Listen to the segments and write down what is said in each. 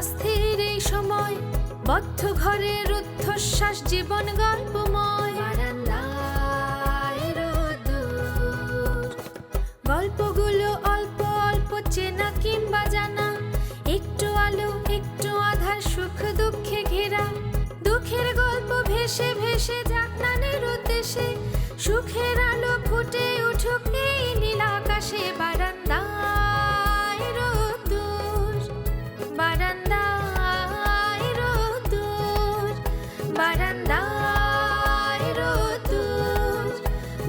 অস্থির এই সময়, বদ্ধ ঘরে রুদ্ধশ্বাস জীবন গল্পময়। বারান্দায় রোদ্দুর, গল্পগুলো অল্প অল্প চেনা কিংবা জানা, একটু আলো একটু আধার, সুখ দুঃখে ঘেরা। দুঃখের গল্প ভেসে ভেসে যাক নানের উদ্দেশ্যে, সুখের আলো ফুটে উঠুক এই নীল আকাশে। বারান্দায় রোদ্দুর, বারান্দায় রোদ্দুর, বারান্দায় রোদ্দুর,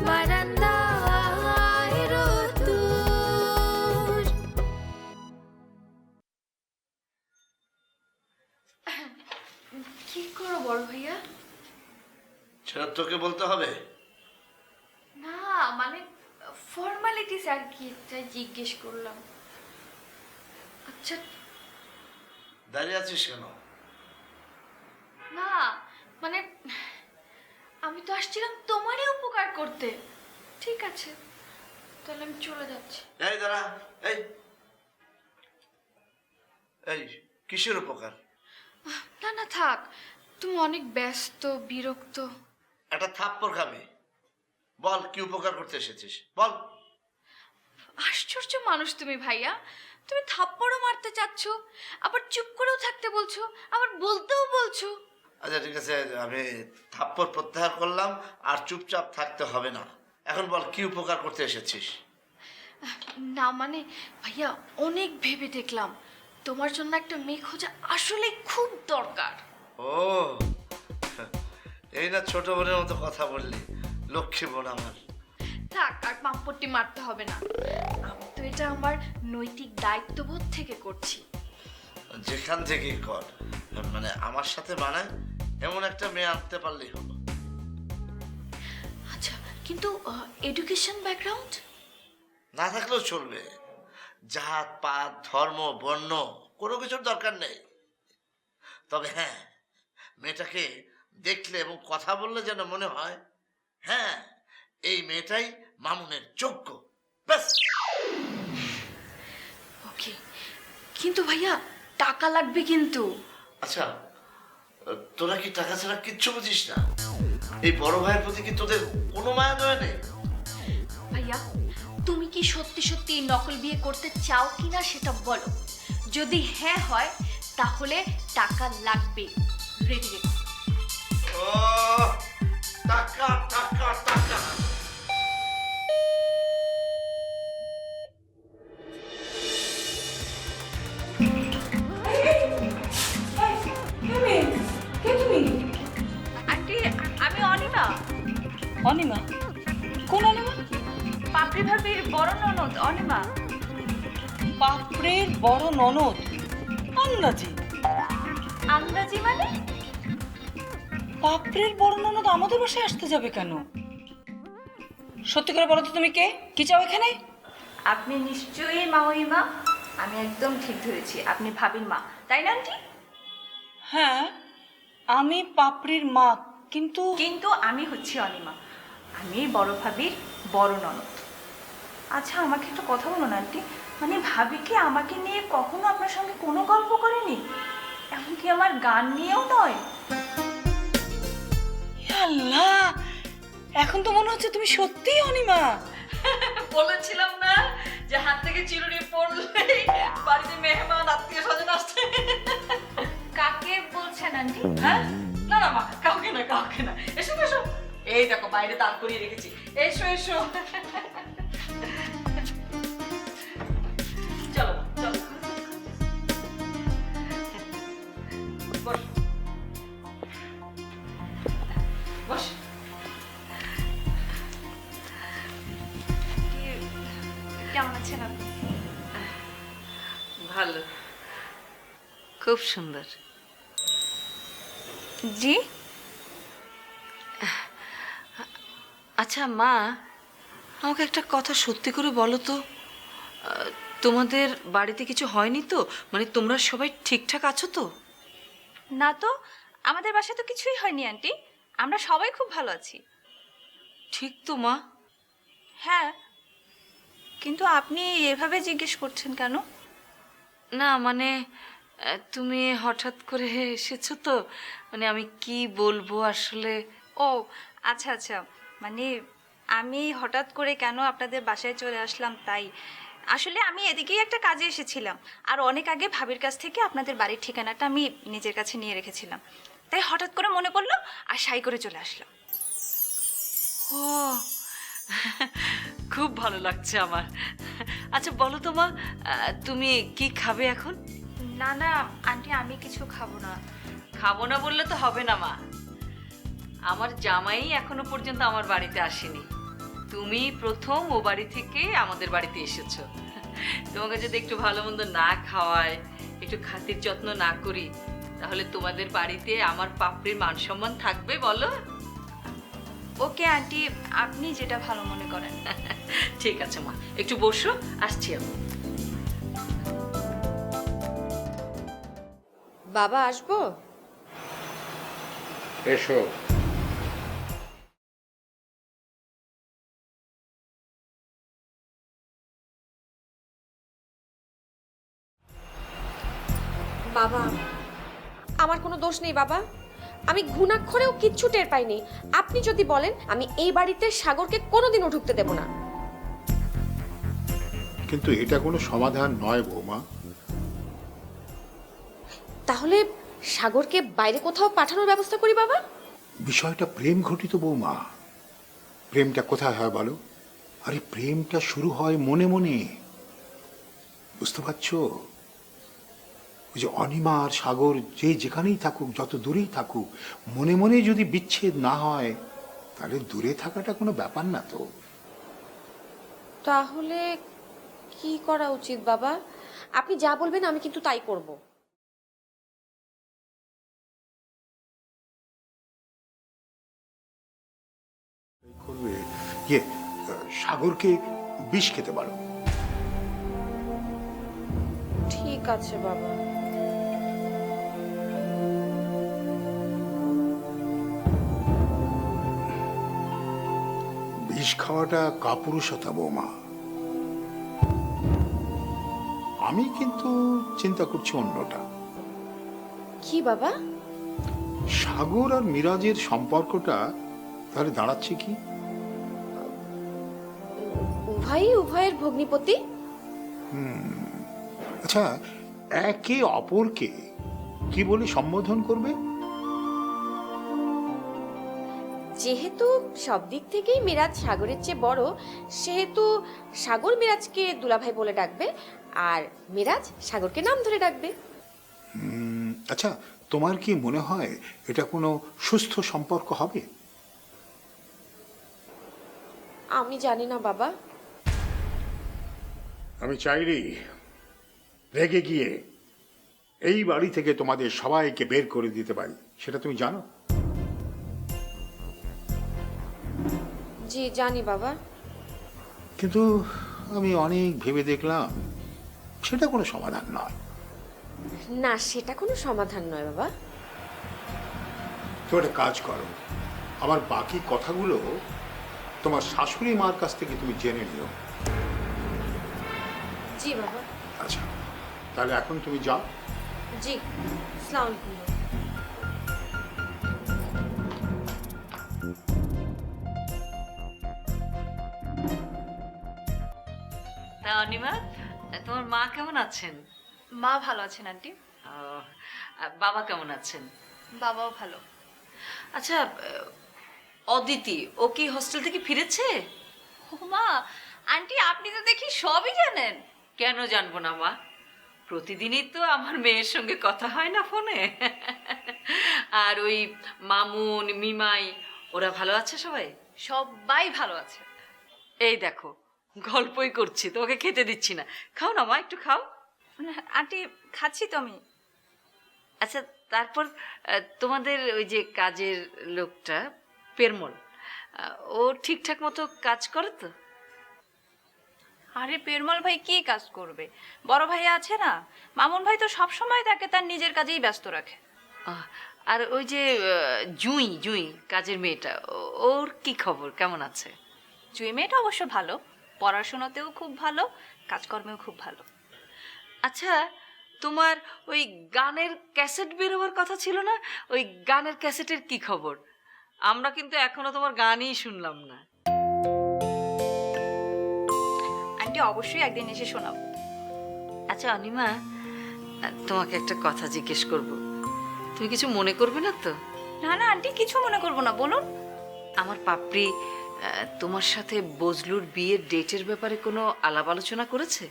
বারান্দায় রোদ্দুর। কি করো বড় ভাইয়া? সেটা তোকে বলতে হবে? না মানে ফর্মালিটিস আর কি, তাই জিজ্ঞেস করলাম। আচ্ছা দাঁড়িয়ে আছিস কেন? না মানে আমি তো আসছিলাম তোমারই উপকার করতে। ঠিক আছে তাহলে আমি চলে যাচ্ছি। এই দাঁড়া, এই এই কিসের উপকার? না না থাক, তুমি অনেক ব্যস্ত বিরক্ত। একটা থাপ্পড় খাবে। বল কি উপকার করতে এসেছিস, বল। আশ্চর্য মানুষ তুমি ভাইয়া, তুমি থাপ্পড়ও মারতে চাচ্ছ, আবার চুপ করেও থাকতে বলছো, আবার বলতেও বলছো। আচ্ছা ঠিক আছে, আমি থাপ্পড় প্রত্যাহার করলাম, আর চুপচাপ থাকতে হবে না। এখন বল কি উপকার করতে এসেছিস? না মানে ভাইয়া অনেক ভেবে দেখলাম, তোমার জন্য একটা মেয়ে খোঁজা আসলে খুব দরকার। ও এই না ছোট বোনের মতো কথা বললি, লক্ষ্মী বোন আমার। থাক আর পাম্পট্টি মারতে হবে না, আমি তো এটা আমার নৈতিক দায়িত্ববোধ থেকে করছি। যেখান থেকেই কর, মানে আমার সাথে মানায় এমন একটা মেয়ে আনতে পারলেই হলো। আচ্ছা কিন্তু এডুকেশন ব্যাকগ্রাউন্ড না থাকলেও চলবে। জাত পাত ধর্ম বর্ণ কোনো কিছুর দরকার নেই। তবে হ্যাঁ, মেয়েটাকে দেখলে এবং কথা বললে যেন মনে হয় হ্যাঁ এই মেয়েটাই মামুনের যোগ্য, ব্যাস। ওকে, কিন্তু ভাইয়া টাকা লাগবে কিন্তু। আচ্ছা তোরা কি টাকা ছাড়া কিচ্ছু বুঝিস না? এই বড় ভাইয়ের প্রতি কি তোদের কোনো মায়া দয়া নেই? ভাইয়া তুমি কি সত্যি সত্যি নকল বিয়ে করতে চাও কিনা সেটা বলো। যদি হ্যাঁ হয় তাহলে টাকা লাগবে, রেডি রেখো। ও টাকা টাকা টাকা। আন্টি আমি অনিমা। অনিমা? কোন অনিমা? পাপড়ি ভাবির বড় ননদ অনিমা। পাপড়ের বড় ননদ? আন্দাজি? আন্দাজি মানে? পাপড়ের বড় ননদ আমাদের বাসায় আসতে যাবে কেন? সত্যি করে বলো তো তুমি কে, কি চাও এখানে? আপনি নিশ্চয়ই মা অনিমা। আমি একদম ঠিক ধরেছি, আপনি ভাবির মা তাই না আন্টি? হ্যাঁ আমি পাপড়ির মা, কিন্তু কিন্তু আমি হচ্ছি অনিমা, আমি বড় ভাবির বড় ননদ। আচ্ছা আমাকে একটু কথা বলুন আন্টি, মানে ভাবি কি আমাকে নিয়ে কখনো আপনার সঙ্গে কোনো গল্প করেনি? এমনকি আমার গান নিয়েও নয়। আল্লাহ, এখন তো মনে হচ্ছে তুমি সত্যিই অনিমা। বলেছিলাম না যে হাত থেকে চিরুনি পড়লেই বাড়িতে মেহমান আত্মীয় স্বজন আসছে। কাকে বলছেন আন্টি? হ্যাঁ না না মা, কাউকে না কাউকে না। এসো এসো, এই দেখো বাইরে দাঁড় করিয়ে রেখেছি, এসো এসো। চলো চলো বস বস। কেমন আছেন আপনি? ভালো, খুব সুন্দর। জি আচ্ছা মা, আমাকে একটা কথা সত্যি করে বলো তো, তোমাদের বাড়িতে কিছু হয়নি তো? মানে তোমরা সবাই ঠিকঠাক আছো তো? না তো, আমাদের বাসায় তো কিছুই হয়নি আন্টি, আমরা সবাই খুব ভালো আছি। ঠিক তো মা? হ্যাঁ, কিন্তু আপনি এভাবে জিজ্ঞেস করছেন কেন? না মানে তুমি হঠাৎ করে এসেছো তো, মানে আমি কি বলবো আসলে। ও আচ্ছা আচ্ছা, মানে আমি হঠাৎ করে কেন আপনাদের বাসায় চলে আসলাম তাই। আসলে আমি এদিকেই একটা কাজে এসেছিলাম, আর অনেক আগে ভাবির কাছ থেকে আপনাদের বাড়ির ঠিকানাটা আমি নিজের কাছে নিয়ে রেখেছিলাম, তাই হঠাৎ করে মনে পড়লো আর সাই করে চলে আসলাম। ও খুব ভালো লাগছে আমার। আচ্ছা বলো তো মা, তুমি কি খাবে এখন? না না আন্টি, আমি কিছু খাবো না। খাবো না বললে তো হবে না মা, আমার জামাই এখনো পর্যন্ত আমার বাড়িতে আসেনি, তুমি প্রথম ও বাড়ি থেকে আমাদের বাড়িতে এসেছো। তোমাকে যদি একটু ভালো মন্দ না খাওয়ায়, একটু খাতির যত্ন না করি, তাহলে তোমাদের বাড়িতে আমার পাপড়ির মান সম্মান থাকবে বলো? ওকে আন্টি, আপনি যেটা ভালো মনে করেন। ঠিক আছে মা, একটু বসো, আসছি আমি। বাবা আসবো? এসো। বাবা, আমার কোনো দোষ নেই বাবা, আমি ঘুণাক্ষরেও কিচ্ছু টের পাইনি। আপনি যদি বলেন আমি এই বাড়িতে সাগরকে কোনোদিনও ঢুকতে দেব না। কিন্তু এটা কোনো সমাধান নয় বৌমা। তাহলে সাগরকে বাইরে কোথাও পাঠানোর ব্যবস্থা করি বাবা। বিষয়টা প্রেম ঘটিত বৌমা। প্রেমটা কোথায় হয় বলো? আরে প্রেমটা শুরু হয় মনে মনে, বুঝতে পারছো? ওই যে অনিমা আর সাগর যে যেখানেই থাকুক, যত দূরেই থাকুক, মনে মনে যদি বিচ্ছেদ না হয়, তাহলে দূরে থাকাটা কোনো ব্যাপার না তো। তাহলে কি করা উচিত বাবা? আপনি যা বলবেন আমি কিন্তু তাই করব। করবে ইয়ে, সাগরকে বিষ খেতে পারো। ঠিক আছে বাবা। বিষ খাওয়াটা কাপুরুষতা বৌমা। আমি কিন্তু চিন্তা করছি অন্যটা। কি বাবা? সাগর আর মিরাজের সম্পর্কটা তাহলে দাঁড়াচ্ছে কি? উভয়ই উভয়ের ভগ্নিপতি। আচ্ছা, একে অপরকে কি বলে সম্বোধন করবে? যেহেতু সব দিক থেকেই মিরাজ সাগরের চেয়ে বড়, সেহেতু সাগর মিরাজকে দুলাভাই বলে ডাকবে, আর মিরাজ সাগরকে নাম ধরে ডাকবে। আচ্ছা, তোমার কি মনে হয় এটা কোনো সুস্থ সম্পর্ক হবে? আমি জানি না বাবা। আমি চাইলেই রেগে গিয়ে এই বাড়ি থেকে তোমাদের সবাইকে বের করে দিতে পারি, সেটা তুমি জানো? জি জানি বাবা। কিন্তু আমি অনেক ভেবে দেখলাম সেটা কোনো সমাধান নয়। না, সেটা কোনো সমাধান নয় বাবা। তো একটা কাজ করো, আমার বাকি কথাগুলো তোমার শাশুড়ি মার কাছ থেকে তুমি জেনে নিও। জি বাবা। আচ্ছা, তাহলে এখন তুমি যাও। জি, আসসালামু আলাইকুম। তা অনিমা, তোমার মা কেমন আছেন? মা ভালো আছেন আন্টি। আর বাবা কেমন আছেন? বাবাও ভালো। আচ্ছা, অদিতি ও কি হোস্টেল থেকে ফিরেছে? মা, আন্টি আপনি তো দেখি সবই জানেন। কেন জানবো না মা, প্রতিদিনই তো আমার মেয়ের সঙ্গে কথা হয় না ফোনে। আর ওই মামুন মিমাই ওরা ভালো আছে সবাই? সবাই ভালো আছে। এই দেখো, গল্পই করছি, তোমাকে খেতে দিচ্ছি না। খাও না মা, একটু খাও। আন্টি খাচ্ছি তো আমি। আচ্ছা, তারপর তোমাদের ওই যে কাজের লোকটা পেরমল, ও ঠিকঠাক মতো কাজ করে তো? আরে পেরমল ভাই কি কাজ করবে, বড় ভাই আছে না, মামুন ভাই তো সব সময় তাকে তার নিজের কাজেই ব্যস্ত রাখে। আর ওই যে জুঁই জুঁই কাজের মেয়েটা, ওর কি খবর, কেমন আছে? জুই মেয়েটা অবশ্য ভালো, পড়াশোনাতেও খুব ভালো, কাজকর্মেও খুব ভালো। আচ্ছা, তোমার ওই গানের ক্যাসেট বেরোবার কথা ছিল না, ওই গানের ক্যাসেটের কি খবর? আমরা কিন্তু এখনো তোমার গানই শুনলাম না। আন্টি অবশ্যই একদিন এসে শোনাবো। আচ্ছা অনিমা, তোমাকে একটা কথা জিজ্ঞেস করব, তুমি কিছু মনে করবে না তো? না না আন্টি, কিছু মনে করবো না, বলুন। আমার পাপড়ি তোমার সাথে বজলুর বিয়ের ডেটের ব্যাপারে কোনো আলাপ আলোচনা করেছে?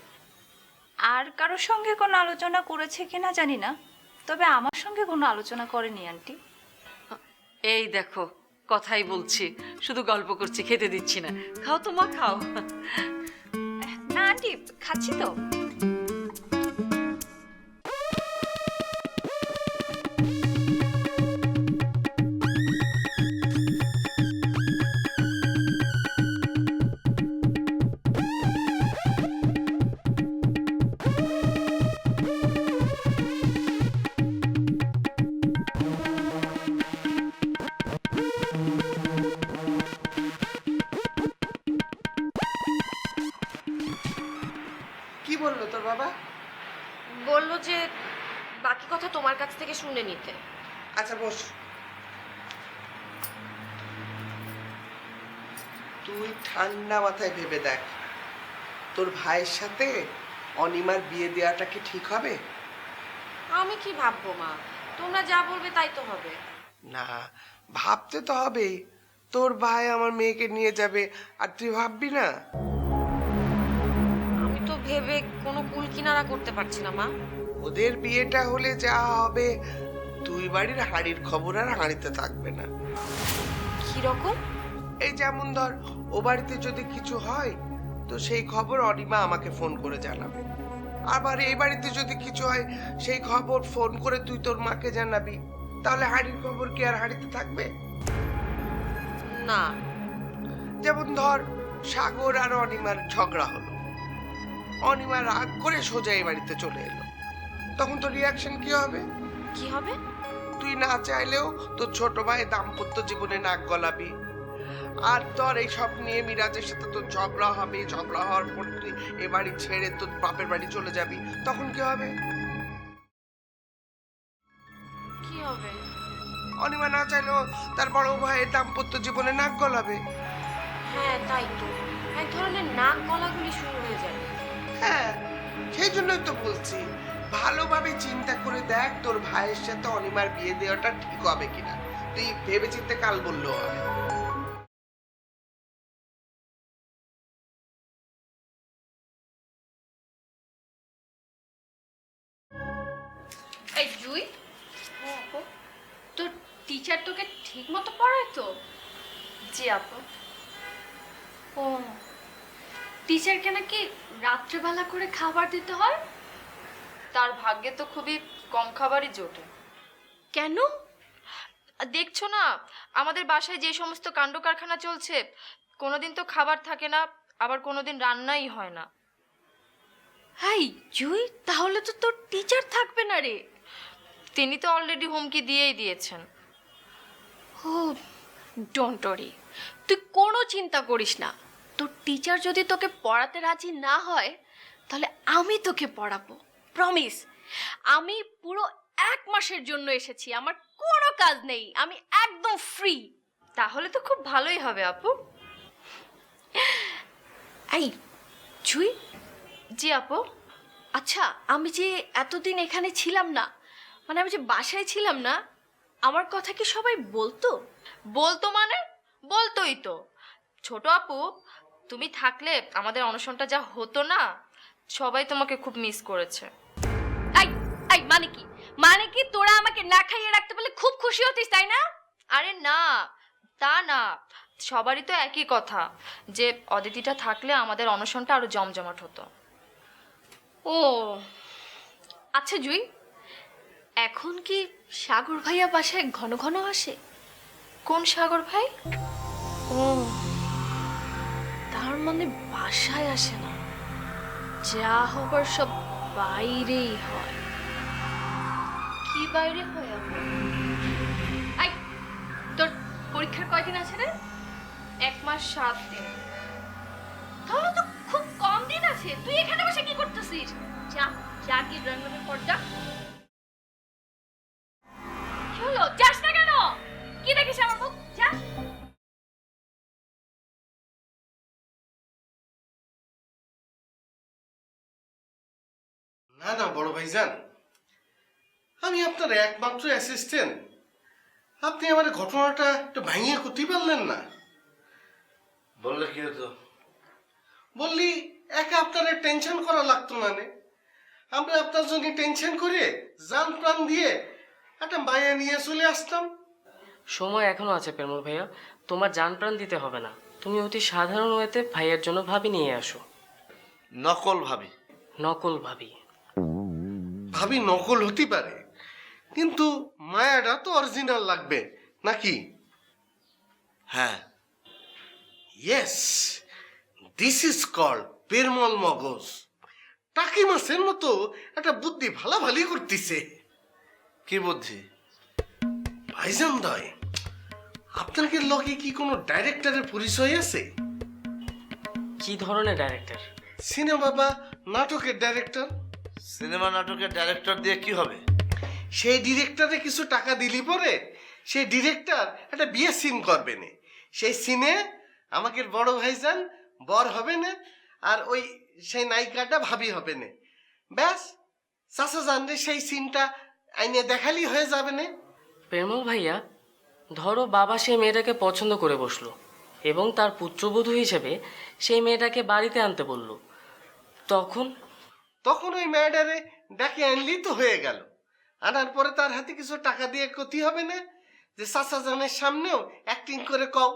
আর কারোর সঙ্গে কোনো আলোচনা করেছে কিনা জানি না, তবে আমার সঙ্গে কোনো আলোচনা করেনি আন্টি। এই দেখো, কথাই বলছি, শুধু গল্প করছি, খেতে দিচ্ছি না। খাও তো মা, খাও। না আন্টি, খাচ্ছি তো। কি বললো তোর বাবা? বললো যে বাকি কথা তোমার কাছ থেকে শুনে নিতে। আচ্ছা বস। তুই ঠান্ডা মাথায় ভেবে দেখ, তোর ভাইয়ের সাথে অনিমার বিয়ে দেওয়াটা কি ঠিক হবে? আমি কি ভাববো মা, তোমরা যা বলবে তাই তো হবে। না, ভাবতে তো হবে। তোর ভাই আমার মেয়েকে নিয়ে যাবে আর তুই ভাববি না? আমি তো ভেবে কোনো কুল কিনারা করতে পারছি না মা। ওদের বিয়েটা হলে যা হবে, তুই বাড়ির হাঁড়ির খবর আর হাঁড়িতে থাকবে না। কিরকম? এই যেমন ধর, ও বাড়িতে যদি কিছু হয় তো সেই খবর অনিমা আমাকে ফোন করে জানাবে। আবার এই বাড়িতে যদি কিছু হয় সেই খবর ফোন করে তুই তোর মাকে জানাবি। তাহলে হাঁড়ির খবর কি আর হাঁড়িতে থাকবে? না। যেমন ধর, সাগর আর অনিমার ঝগড়া হলো, অনিমা রাগ করে সোজা এই বাড়িতে চলে এলো, তখন তোর রিয়াকশন কি হবে? কি হবে? তুই না চাইলেও তোর ছোট ভাই দাম্পত্য জীবনে নাক গলাবি। আর তোর এই সব নিয়ে মিরাজের সাথে তোর ঝগড়া হবে, ঝগড়া হওয়ার পর তুই এ বাড়ি ছেড়ে তোর বাপের বাড়ি চলে যাবি, তখন কি হবে? কি হবে? অনিমা না চাইলেও তার বড় ভাইয়ের দাম্পত্য জীবনে নাক গলাবে। হ্যাঁ তাই তো, এক ধরনের নাক গলাগুলি শুরু হয়ে যাবে। হ্যাঁ, সেই জন্যই তো বলছি, ভালোভাবে চিন্তা করে দেখ তোর ভাইয়ের সাথে অনিমার বিয়ে দেওয়াটা ঠিক হবে কিনা। তুই ভেবে চিন্তে কাল বললেও হবে। এই জুই, তোর টিচার তোকে ঠিক মতো পড়ায় তো? জি আপু। ও, টিচারকে নাকি রাত্রেবেলা করে খাবার দিতে হয়? তার ভাগ্যে তো খুবই কম খাবারই জোটে। কেন? দেখছো না আমাদের বাসায় যে সমস্ত কাণ্ড কারখানা চলছে, কোনোদিন তো খাবার থাকে না, আবার কোনোদিন রান্নাই হয় না। হাই জুই, তাহলে তো তোর টিচার থাকবে না রে। তিনি তো অলরেডি হুমকি দিয়েই দিয়েছেন। ও ডোন্ট ওয়ারি, তুই কোনো চিন্তা করিস না। তোর টিচার যদি তোকে পড়াতে রাজি না হয়, তাহলে আমি তোকে পড়াবো, প্রমিস। আমি পুরো 1 মাসের জন্য এসেছি, আমার কোনো কাজ নেই, আমি একদম ফ্রি। তাহলে তো খুব ভালোই হবে আপু। এই জুই, জি আপু। আচ্ছা আমি যে এতদিন এখানে ছিলাম না, মানে আমি যে বাসায় ছিলাম না, আমার কথা কি সবাই বলতো? বলতো মানে? বলতোই তো। ছোট আপু, তুমি থাকলে আমাদের অনশনটা যা হতো না, সবাই তোমাকে খুব মিস করেছে। এই এই মানে কি? মানে কি তোরা আমাকে না খাইয়ে রাখতে পারলে খুব খুশি হতিস, তাই না? আরে না, তা না, সবারই তো একই কথা যে অদিতিটা থাকলে আমাদের অনশনটা আরো জমজমাট হতো। ও আচ্ছা জুই, এখন কি সাগর ভাইয়া বাসায় ঘন ঘন আসে? কোন সাগর ভাই? ও, তার মানে বাসায় আসে না, যা হবার সব বাইরেই হয়। কি বাইরে হয় আপু? এই, তোর পরীক্ষার কয়দিন আছে রে? 1 মাস 7 দিন। তাহলে তো খুব কম দিন আছে। তুই এখানে বসে কি করতেছিস? যা যা কি ড্রয়িং রুমের পর যা। কি হলো, যাস না কেন? কি দেখিস আমার মুখ? যা। না না বড় ভাইজান, আমি আপনার একমাত্র অ্যাসিস্ট্যান্ট। আপনি আমার ঘটনাটা একটু ভাঙিয়ে করতে পারলেন না? বললে কি হতো? বললি একা আপনার টেনশন করা লাগতো না নে। আমরা আপনার জন্য টেনশন করে জান প্রাণ দিয়ে একটা মায়া নিয়ে চলে আসতাম। সময় এখনো আছে পেরমল ভাইয়া, তোমার জান প্রাণ দিতে হবে না। তুমি অতি সাধারণ ওয়েতে ভাইয়ের জন্য ভাবি নিয়ে আসো। নকল ভাবি? নকল ভাবি। ভাবি নকল হতে পারে, কিন্তু মায়াটা তো অরিজিনাল লাগবে নাকি? হ্যাঁ। ইয়েস, দিস ইজ কল্ড পেরমল মগজ। টাকি মাছের মতো একটা বুদ্ধি ভালাভালি করতেছে। কি বুদ্ধি? ভাইজান দয়, আপনার লগে কি কোনো ডাইরেক্টরের পরিচয় আছে? কি ধরনের ডাইরেক্টর? সিনেমা বা নাটকের ডাইরেক্টর। সিনেমা নাটকের ডাইরেক্টর দিয়ে কি হবে? সেই ডিরেক্টরে কিছু টাকা দিলি পরে সেই ডিরেক্টর একটা বিয়ে সিন করবে না। সেই সিনে আমাকে বড় ভাইজান বর হবে না, আর ওই সেই নায়িকাটা ভাবি হবে না। ব্যাস, চাচা জানলে সেই সিনটা আইনে দেখালি হয়ে যাবে না। পেরমল ভাইয়া, ধরো বাবা সেই মেয়েটাকে পছন্দ করে বসলো এবং তার পুত্রবধূ হিসেবে সেই মেয়েটাকে বাড়িতে আনতে বলল, তখন? তখন ওই মেয়েটারে ডাকে আনলি তো হয়ে গেল। আনার পরে তার হাতে কিছু টাকা দিয়ে ক্ষতি হবে না যে চাচা জানের সামনেও অ্যাক্টিং করে কও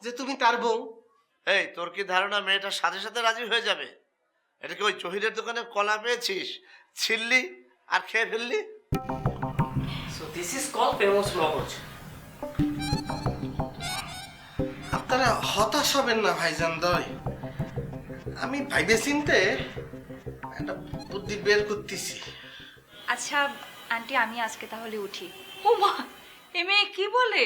যে তুমি তার বউ। এই, তোর কি ধারণা মেয়েটার সাথে সাথে রাজি হয়ে যাবে? এটা কি ওই জহিরের দোকানে কলা পেয়েছিস, ছিললি আর খেয়ে ফেললি? সো দিস ইজ কল পেরমল মগজ। আপনারা হতাশ হবেন না ভাইজান দয়, আমি ভাইবে চিনতে একটা বুদ্ধি বের করতেছি। আচ্ছা আন্টি, আমি আজকে তাহলে উঠি। ও মা, এ মেয়ে কি বলে?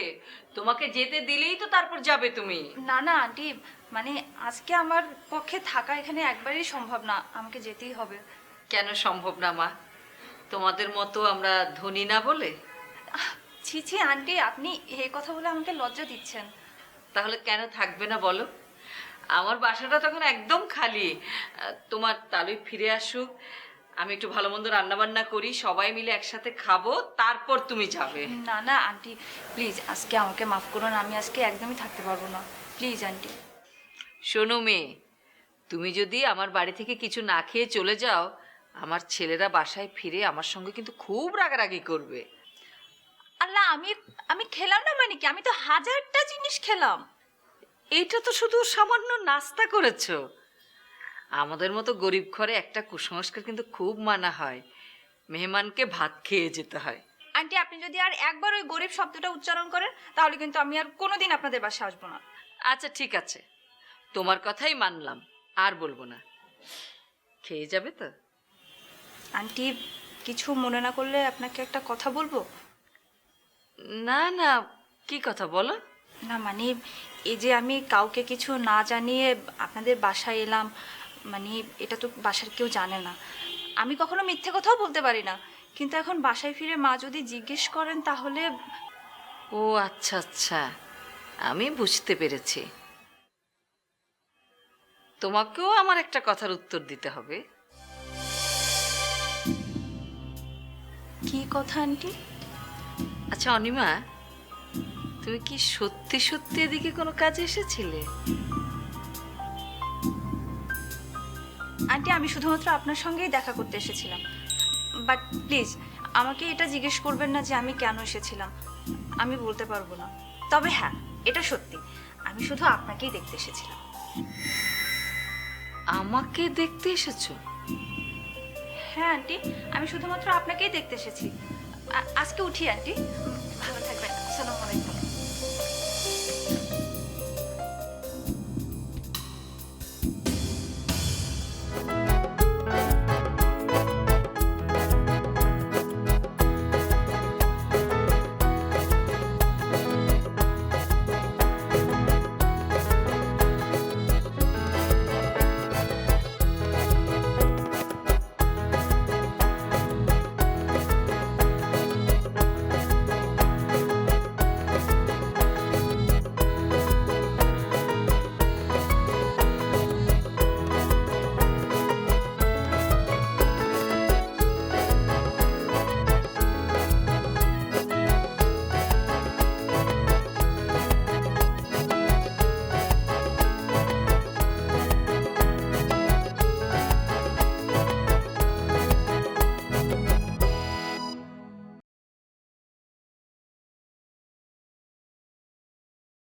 তোমাকে যেতে দিলেই তো তারপর যাবে তুমি? না না আন্টি, মানে আজকে আমার পক্ষে থাকা এখানে একবারেই সম্ভব না, আমাকে যেতেই হবে। কেন সম্ভব না মা? তোমাদের মতো আমরা ধনী না বলে? ছি ছি আন্টি, আপনি এই কথা বলে আমাকে লজ্জা দিচ্ছেন। তাহলে কেন থাকবে না বলো? আমার বাসাটা তখন একদম খালি। তোমার তালুই ফিরে আসুক, আমি একটু ভালো মন্দ রান্নাবান্না করি, সবাই মিলে একসাথে খাবো, তারপর তুমি যাবে। না না আন্টি, প্লিজ আজকে আমাকে মাফ করুন, আমি আজকে একদমই থাকতে পারবো না, প্লিজ আন্টি। শোনো মেয়ে, তুমি যদি আমার বাড়ি থেকে কিছু না খেয়ে চলে যাও, আমার ছেলেরা বাসায় ফিরে আমার সঙ্গে কিন্তু খুব রাগারাগি করবে। আল্লাহ, আমি খেলাম না মানে কি? আমি তো হাজারটা জিনিস খেলাম। এইটা তো শুধু সামান্য নাস্তা করেছো। আমাদের মতো গরিব ঘরে একটা কুসংস্কার কিন্তু খুব মানা হয়, মেহমানকে ভাত খেয়ে যেতে হয়। আন্টি, আপনি যদি আর একবার ওই গরিব শব্দটা উচ্চারণ করেন তাহলে কিন্তু আমি আর কোনোদিন আপনাদের বাসায় আসবো না। আচ্ছা ঠিক আছে, তোমার কথাই মানলাম, আর বলবো না। খেয়ে যাবে তো? আন্টি, কিছু মনে না করলে আপনাকে একটা কথা বলবো? না না, কি কথা বলো? না মানে, এই যে আমি কাউকে কিছু না জানিয়ে আপনাদের বাসায় এলাম, মানে এটা তো বাসার কেউ জানে না। আমি কখনো মিথ্যে কথাও বলতে পারি না, কিন্তু এখন বাসায় ফিরে মা যদি জিজ্ঞেস করেন তাহলে। ও আচ্ছা আচ্ছা, আমি বুঝতে পেরেছি। তোমাকেও আমার একটা কথার উত্তর দিতে হবে। কি কথা আন্টি? আচ্ছা অনিমা, তুমি কি সত্যি সত্যি এদিকে কোনো কাজে এসেছিলে? আন্টি, আমি শুধুমাত্র আপনার সঙ্গেই দেখা করতে এসেছিলাম, বাট প্লিজ আমাকে এটা জিজ্ঞেস করবেন না যে আমি কেন এসেছিলাম, আমি বলতে পারবো না। তবে হ্যাঁ, এটা সত্যি, আমি শুধু আপনাকেই দেখতে এসেছিলাম। আমাকে দেখতে এসেছো? হ্যাঁ আন্টি, আমি শুধুমাত্র আপনাকেই দেখতে এসেছি। আজকে উঠি আন্টি, ভালো থাকবেন। আসসালামু আলাইকুম।